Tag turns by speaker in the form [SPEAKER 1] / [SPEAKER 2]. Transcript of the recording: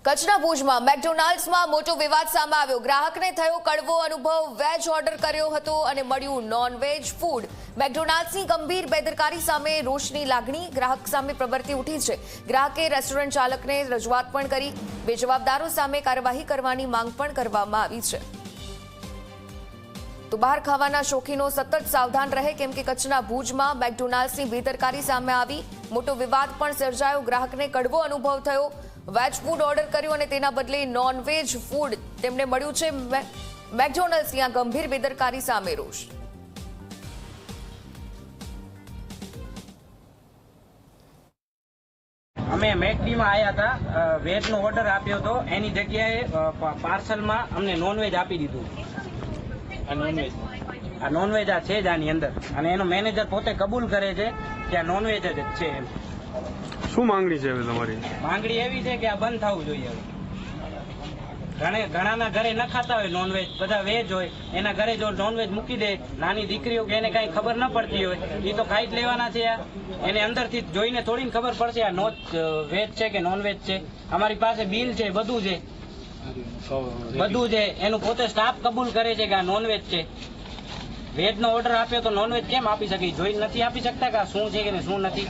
[SPEAKER 1] કચ્છના ભુજમાં મેકડોનાલ્ડ્સમાં મોટો વિવાદ સામે આવ્યો। ગ્રાહકને થયો કડવો અનુભવ। વેજ ઓર્ડર કર્યો હતો અને મળ્યું નોન-વેજ ફૂડ। મેકડોનાલ્ડ્સની ગંભીર બેદરકારી સામે રોષની લાગણી ગ્રાહક સામે પ્રવર્તી ઉઠી છે। ગ્રાહકે રેસ્ટોરન્ટ ચાલકને રજૂઆત પણ કરી। બેજવાબદારો સામે કાર્યવાહી કરવાની માંગ પણ કરવામાં આવી છે। તો બહાર ખાવાના શોખીનો સતત સાવધાન રહે, કેમ કે કચ્છના ભુજમાં મેકડોનાલ્ડ્સની બેદરકારી સામે આવી મોટો વિવાદ પણ સર્જાયો। ગ્રાહકને કડવો અનુભવ થયો। વેજ ફૂડ ઓર્ડર કર્યું અને તેના બદલે નોન-વેજ ફૂડ તેમને મળ્યું છે। મેકડોનાલ્ડ્સની આ ગંભીર બેદરકારી સામે રોષ।
[SPEAKER 2] અમે મેકડીમાં આવ્યા હતા, વેજનો ઓર્ડર આપ્યો હતો, એની જગ્યાએ પાર્સલમાં અમને નોનવેજ આપી દીધું। આ નોનવેજ આ છે જ આની અંદર, અને એનો મેનેજર પોતે કબૂલ કરે છે કે આ નોનવેજ જ છે। એમ
[SPEAKER 3] શું માંગણી છે તમારી?
[SPEAKER 2] માંગણી એવી છે કે આ બંધ થવું જોઈએ। ઘણાના ઘરે ન ખાતા હોય નોનવેજ, બધા વેજ હોય, એના ઘરે જો નોનવેજ મૂકી દે, નાની દીકરીઓ કે એને કઈ ખબર ન પડતી હોય, એ તો ખાઈ જ લેવાના છે। એને અંદરથી જોઈને થોડીને ખબર પડશે આ વેજ છે કે નોનવેજ છે। અમારી પાસે બિલ છે, બધું છે, એનું પોતે સ્ટાફ કબૂલ કરે છે કે આ નોનવેજ છે। વેજ નો ઓર્ડર આપ્યો તો નોનવેજ કેમ આપી શકે? જોઈને નથી આપી શકતા કે આ શું છે કે શું નથી?